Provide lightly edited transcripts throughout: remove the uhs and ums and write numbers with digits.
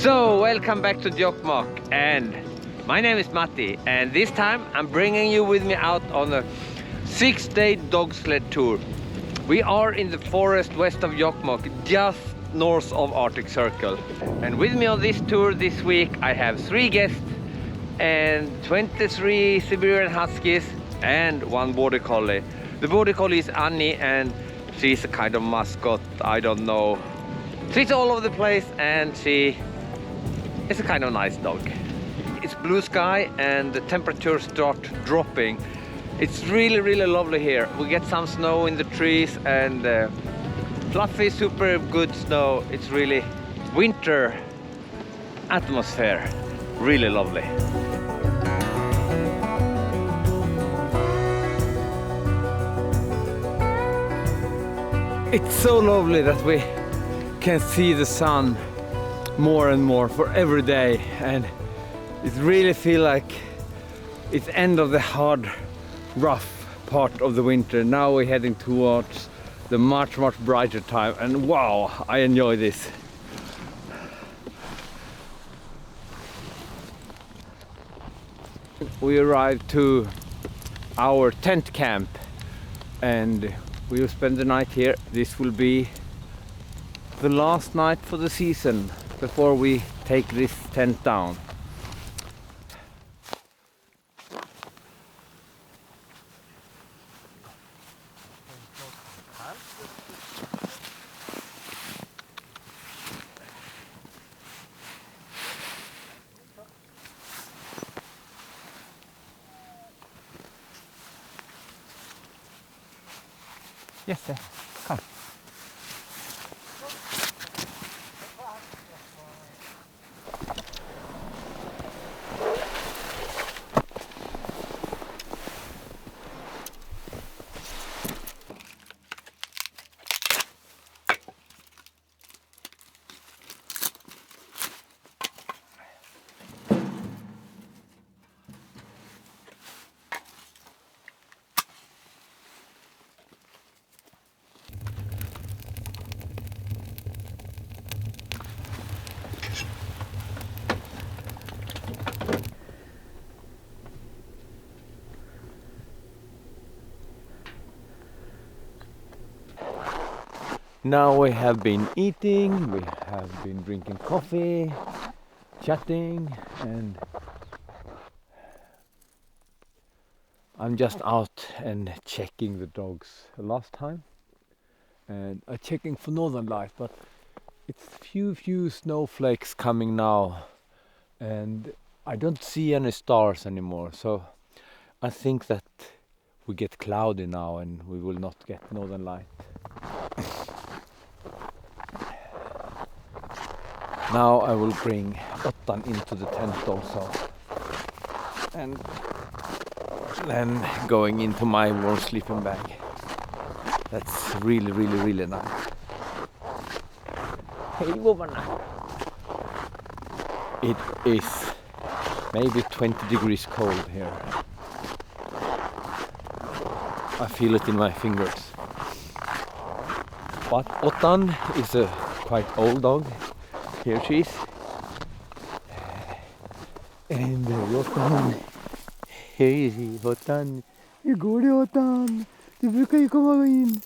So, welcome back to Jokkmokk, and my name is Matti, and this time I'm bringing you with me out on a 6-day dog sled tour. We are in the forest west of Jokkmokk, just north of Arctic Circle. And with me on this tour this week I have 3 guests and 23 Siberian Huskies and 1 Border Collie. The Border Collie is Annie, and she's a kind of mascot, I don't know. She's all over the place and she is a kind of nice dog. It's blue sky and the temperatures start dropping. It's really lovely here. We get some snow in the trees and fluffy, super good snow. It's really winter atmosphere. Really lovely. It's so lovely that we can see the sun more and more for every day, and it really feels like it's end of the hard, rough part of the winter. Now we're heading towards the much brighter time, and wow, I enjoy this. We arrived to our tent camp and we will spend the night here. This will be the last night for the season before we take this tent down. Yes, sir. Come. Now we have been eating, we have been drinking coffee, chatting, and I'm just out and checking the dogs last time. And I'm checking for northern lights, but it's few snowflakes coming now, and I don't see any stars anymore, so I think that we get cloudy now and we will not get northern light. Now I will bring Ottan into the tent also, and then going into my warm sleeping bag. That's really nice. Hey, Wovana. It is maybe 20 degrees cold here. I feel it in my fingers. But Ottan is a quite old dog. Here she is. And Ottan. Hej Ottan. Hur går det, Ottan? Du brukar ju komma in.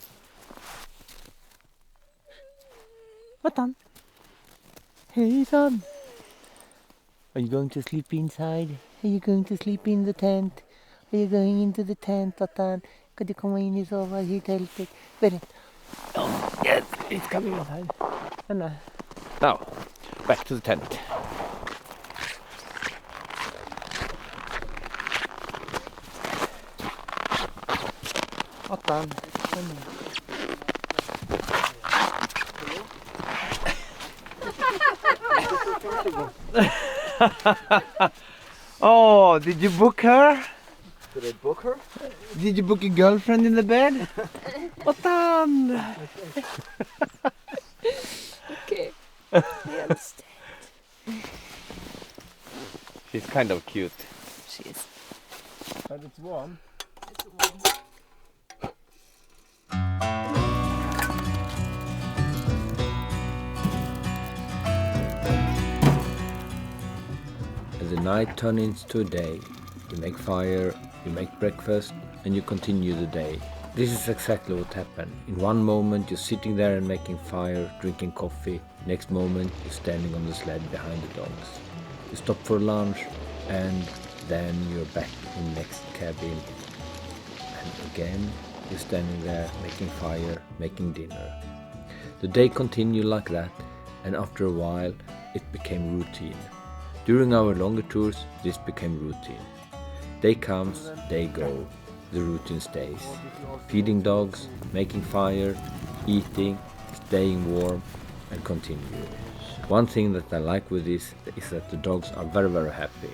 Ottan. Hey son. Are you going to sleep inside? Are you going to sleep in the tent? Are you going into the tent, Ottan? Ska du komma in och sova i tältet? Berätta. Oh, yes, it's coming inside. Anna. Now, back to the tent. Ottan. Oh, did you book her? Did I book her? Did you book a girlfriend in the bed? Ottan! Okay, I understand. She's kind of cute. She is. But it's warm. It's warm. and the night turns into a day. You make fire, you make breakfast, and you continue the day. This is exactly what happened. In one moment you're sitting there and making fire, drinking coffee. Next moment you're standing on the sled behind the dogs. You stop for lunch and then you're back in the next cabin. And again you're standing there making fire, making dinner. The day continued like that, and after a while it became routine. During our longer tours this became routine. Day comes, day go. The routine stays. Feeding dogs, making fire, eating, staying warm, and continue. One thing that I like with this is that the dogs are very, very happy.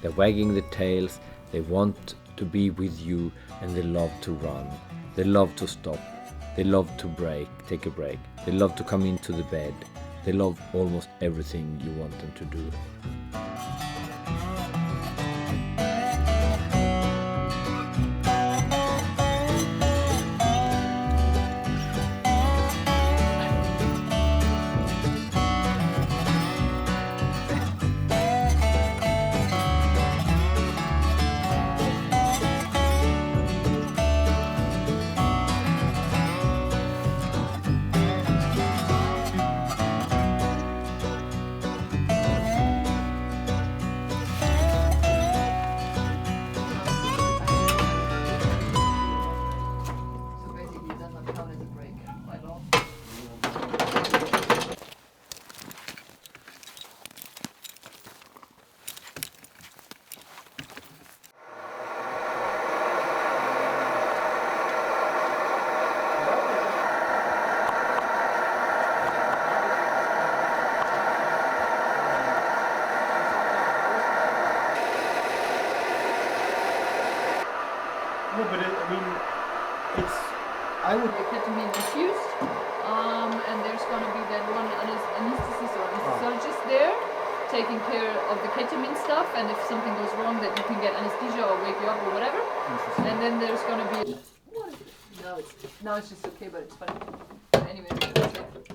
They're wagging their tails, they want to be with you, and they love to run. They love to stop. They love to take a break. They love to come into the bed. They love almost everything you want them to do. No, but I mean, it's. I would. The ketamine infused, and there's going to be that one anesthetist or anesthesiologist there taking care of the ketamine stuff, and if something goes wrong that you can get anesthesia or wake you up or whatever. And then there's going to be... Now it's just okay, but it's funny. But anyway, that's it.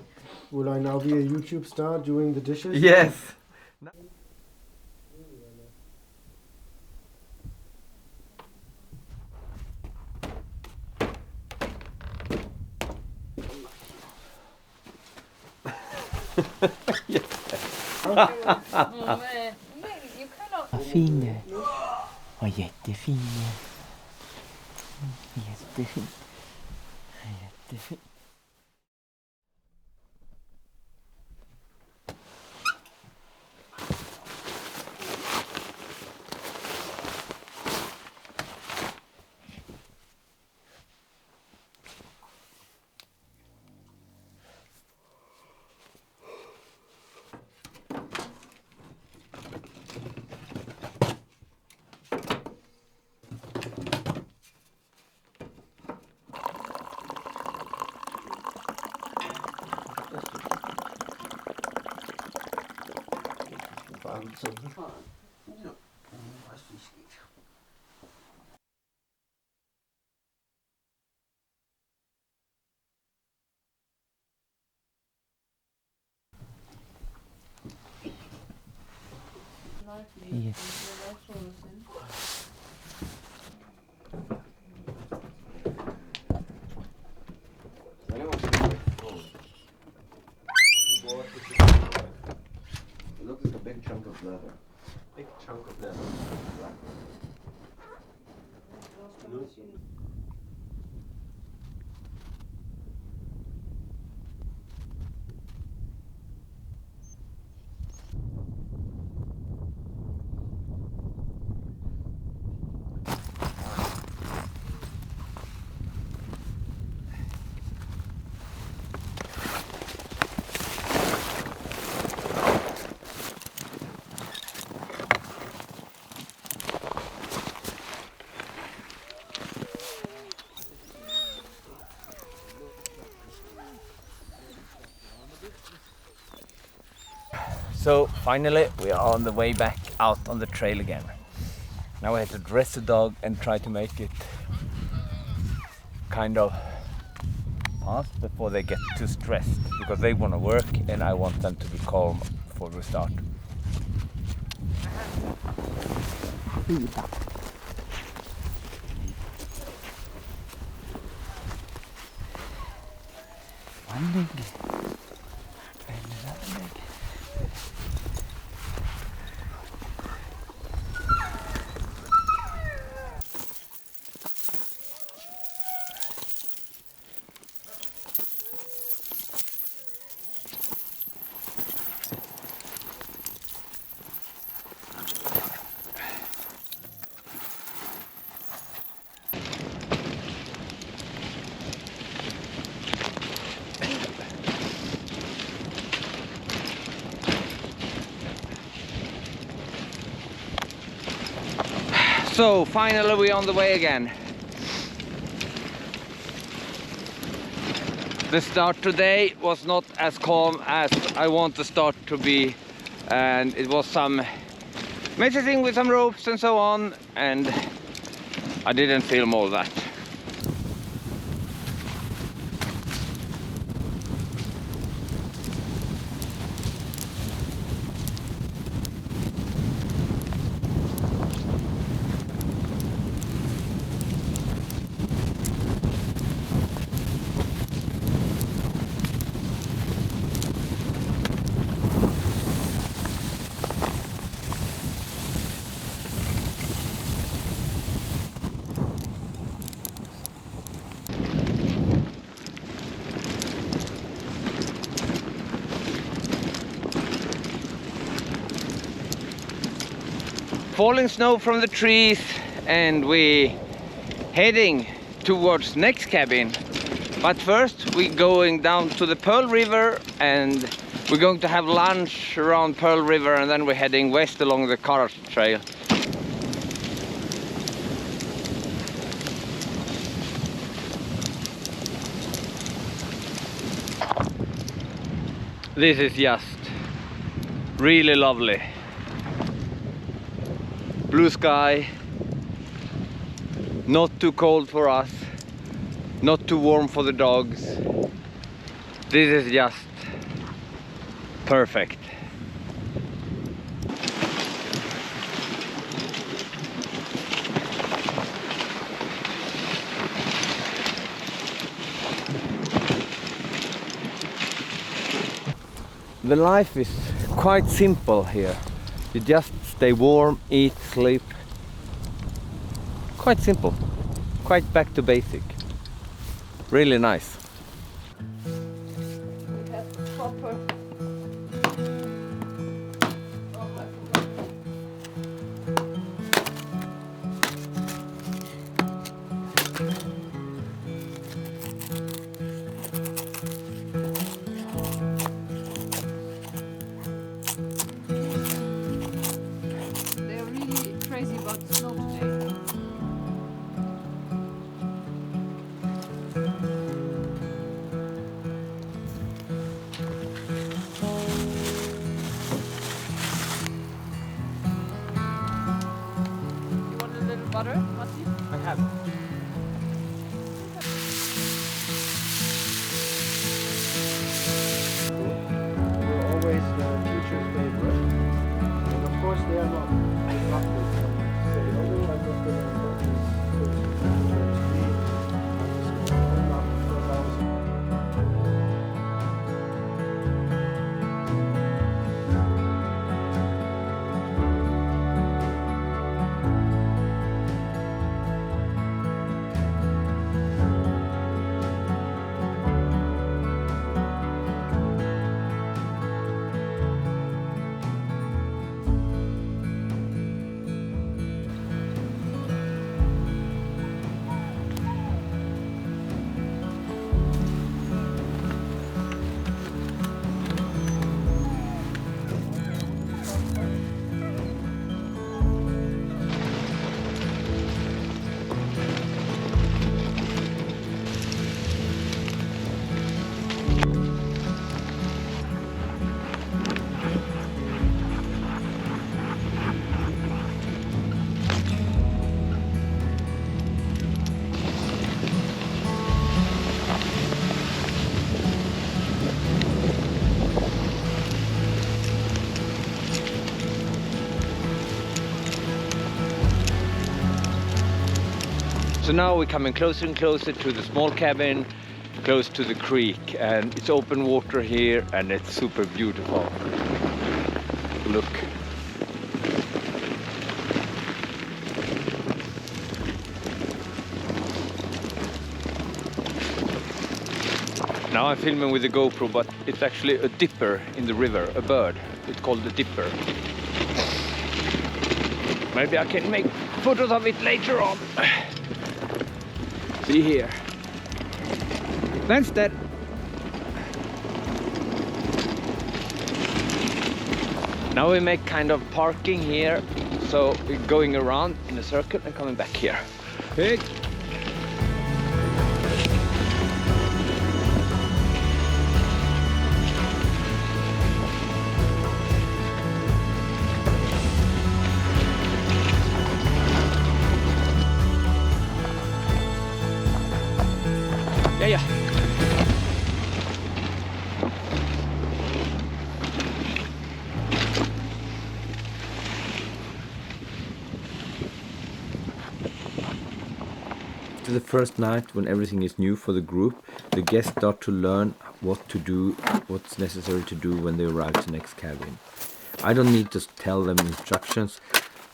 Will I now be a YouTube star doing the dishes? Yes! Vad fin du är. Vad jättefin du är. Jättefin. Jättefin. Yes. It looks like a big chunk of leather. Big chunk of leather. So finally we are on the way back out on the trail again. Now we have to dress the dog and try to make it kind of fast before they get too stressed, because they want to work and I want them to be calm before we start. Pyytä. Vanninkin. So finally we're on the way again. The start today was not as calm as I want the start to be, and it was some messaging with some ropes and so on, and I didn't film all that. Falling snow from the trees, and we heading towards next cabin. But first we're going down to the Pearl River, and we're going to have lunch around Pearl River, and then we're heading west along the Karst Trail. This is just really lovely. Blue sky, not too cold for us, not too warm for the dogs. This is just perfect. The life is quite simple here. You just stay warm, eat, sleep. Quite simple. Quite back to basic. Really nice. We have proper. Oh, I They're really crazy about the snow today. You want a little butter, Matti? I have. We're always the future's favorite. And of course they are not disruptive and say, oh no, I'm just gonna let this be. I'm just gonna hold up because I was So now we're coming closer and closer to the small cabin, close to the creek, and it's open water here and it's super beautiful. Look. Now I'm filming with the GoPro, but it's actually a dipper in the river, a bird. It's called the dipper. Maybe I can make photos of it later on. See here. That's that. Now we make kind of parking here, so we're going around in a circle and coming back here. Hey. Yeah. After the first night, when everything is new for the group, the guests start to learn what to do, what's necessary to do when they arrive to the next cabin. I don't need to tell them instructions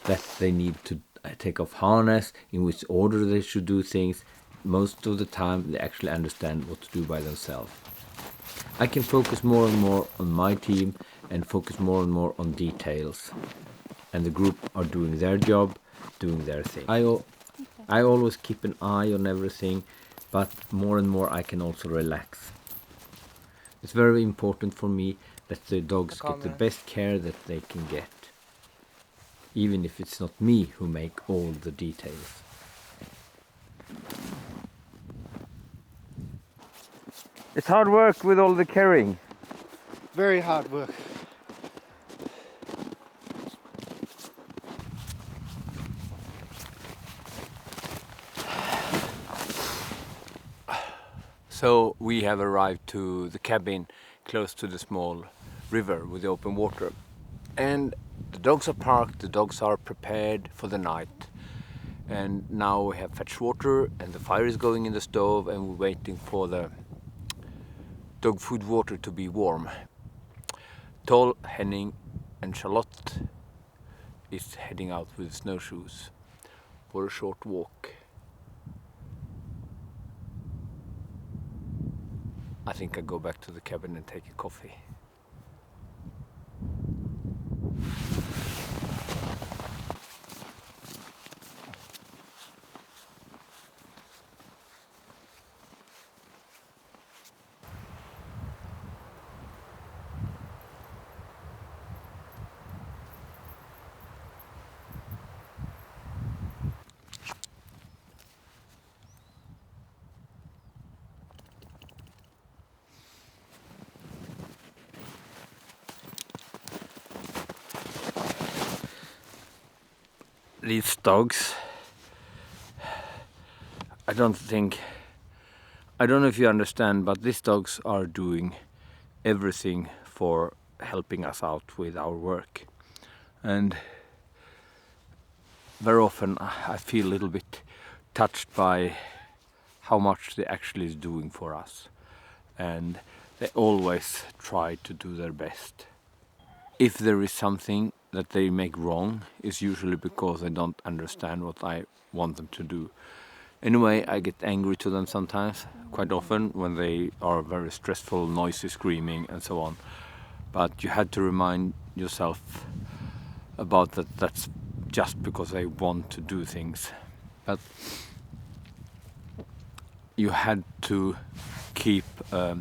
that they need to take off harness, in which order they should do things. Most of the time they actually understand what to do by themselves. I can focus more and more on my team and focus more and more on details. And the group are doing their job, doing their thing. I always keep an eye on everything, but more and more I can also relax. It's very important for me that the dogs get the best care that they can get. Even if it's not me who make all the details. It's hard work with all the carrying. Very hard work. So we have arrived to the cabin close to the small river with the open water. And the dogs are parked, the dogs are prepared for the night. And now we have fetched water and the fire is going in the stove and we're waiting for the dog food water to be warm. Toll, Henning and Charlotte is heading out with snowshoes for a short walk. I think I go back to the cabin and take a coffee. These dogs, I don't know if you understand, but these dogs are doing everything for helping us out with our work. And very often I feel a little bit touched by how much they actually is doing for us. And they always try to do their best. If there is something that they make wrong, is usually because they don't understand what I want them to do. Anyway, I get angry to them sometimes, quite often, when they are very stressful, noisy, screaming and so on. But you had to remind yourself about that that's just because they want to do things. But you had to keep a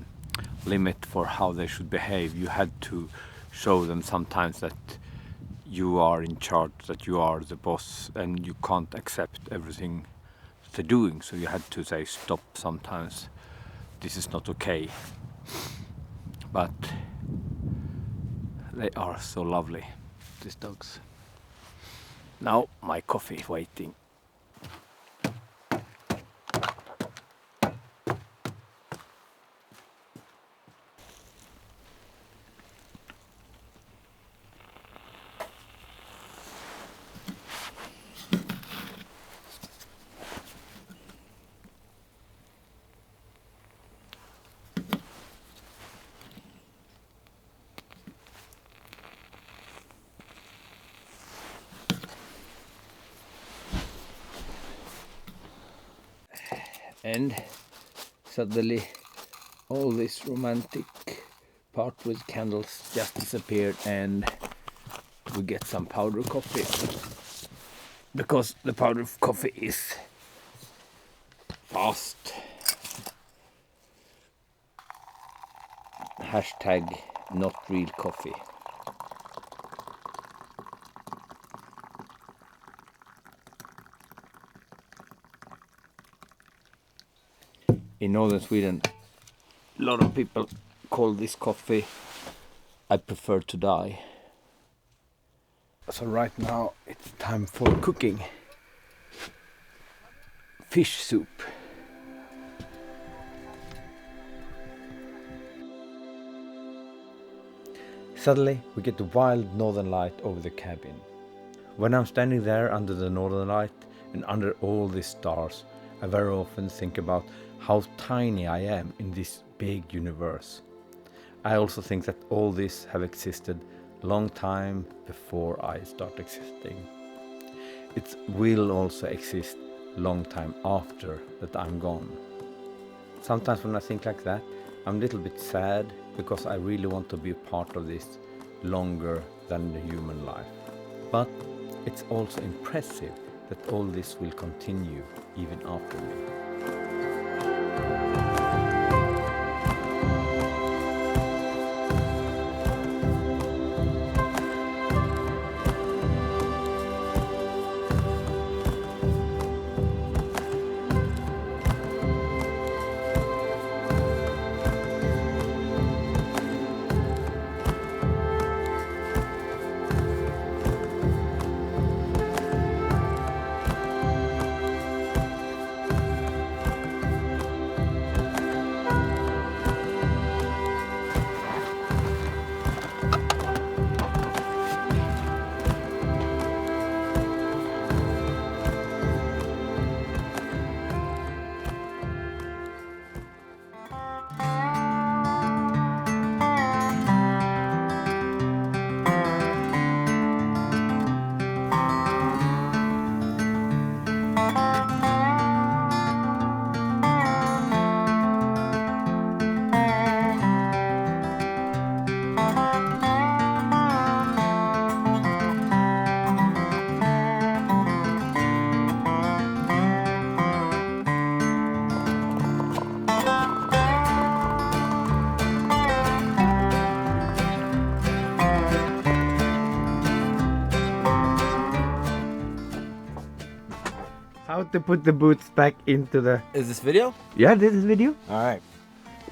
limit for how they should behave. You had to show them sometimes that you are in charge, that you are the boss, and you can't accept everything they're doing. So you had to say stop sometimes. This is not okay. But they are so lovely, these dogs. Now my coffee is waiting. And suddenly all this romantic part with candles just disappeared, and we get some powder coffee, because the powder coffee is fast. Hashtag not real coffee. In northern Sweden, a lot of people call this coffee I prefer to die. So right now it's time for cooking. Fish soup. Suddenly we get the wild northern light over the cabin. When I'm standing there under the northern light and under all these stars, I very often think about how tiny I am in this big universe. I also think that all this have existed long time before I start existing. It will also exist long time after that I'm gone. Sometimes when I think like that, I'm a little bit sad, because I really want to be a part of this longer than the human life. But it's also impressive that all this will continue even after me. How to put the boots back into the... Is this video? Yeah, this is video. Alright.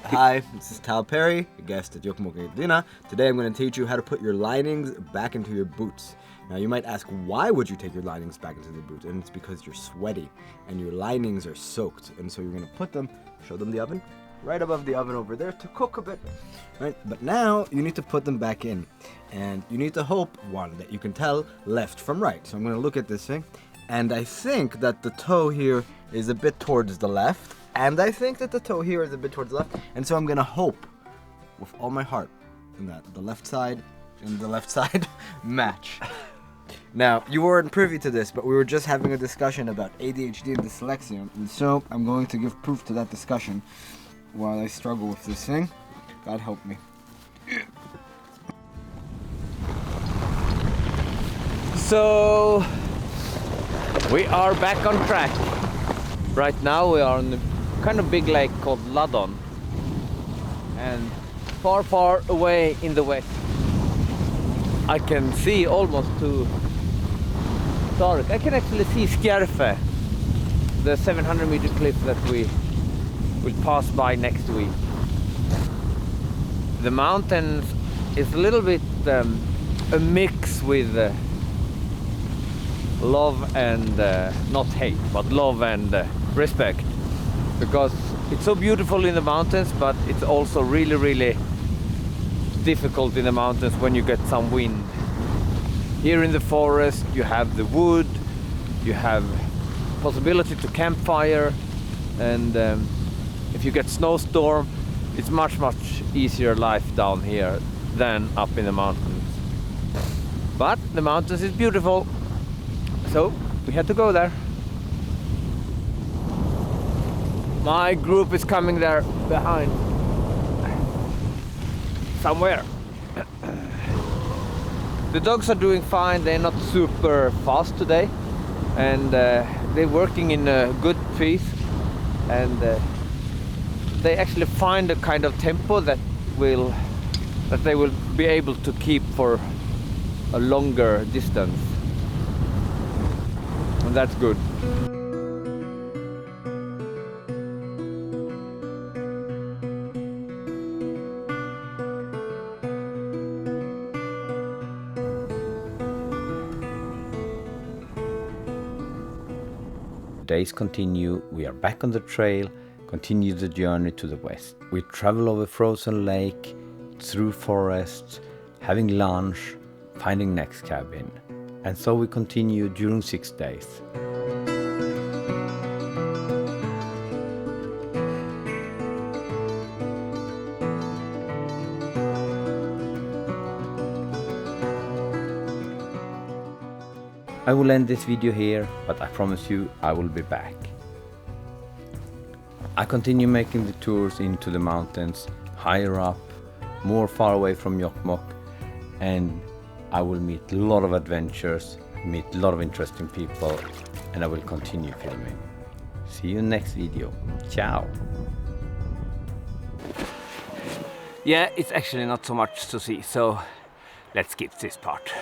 Hi, this is Tal Perry, a guest at JOKKMOKKGUIDERNA. Today I'm going to teach you how to put your linings back into your boots. Now you might ask, why would you take your linings back into the boots? And it's because you're sweaty and your linings are soaked. And so you're going to put them, show them the oven, right above the oven over there to cook a bit. Right? But now you need to put them back in. And you need to hope, one, that you can tell left from right. So I'm going to look at this thing. And I think that the toe here is a bit towards the left. And I think that the toe here is a bit towards the left. And so I'm going to hope with all my heart that the left side and the left side match. Now, you weren't privy to this, but we were just having a discussion about ADHD and dyslexia. And so I'm going to give proof to that discussion while I struggle with this thing. God help me. So we are back on track. Right now we are on a kind of big lake called Lapland, and far away in the west I can see almost to dark. I can actually see Skarfe, the 700-meter cliff that we will pass by next week. The mountains is a little bit a mix with love and not hate, but love and respect, because it's so beautiful in the mountains, but it's also really difficult in the mountains when you get some wind. Here in the forest you have the wood, you have possibility to campfire, and if you get snowstorm, it's much easier life down here than up in the mountains. But the mountains is beautiful, so we had to go there. My group is coming there behind. Somewhere. The dogs are doing fine. They're not super fast today. And they're working in a good pace. And they actually find a kind of tempo that they will be able to keep for a longer distance. And that's good. Days continue, we are back on the trail, continue the journey to the west. We travel over frozen lake, through forests, having lunch, finding next cabin. And so we continue during 6 days. I will end this video here, but I promise you I will be back. I continue making the tours into the mountains, higher up, more far away from Jokkmokk, and I will meet a lot of adventures, meet a lot of interesting people, and I will continue filming. See you next video. Ciao! Yeah, it's actually not so much to see, so let's skip this part.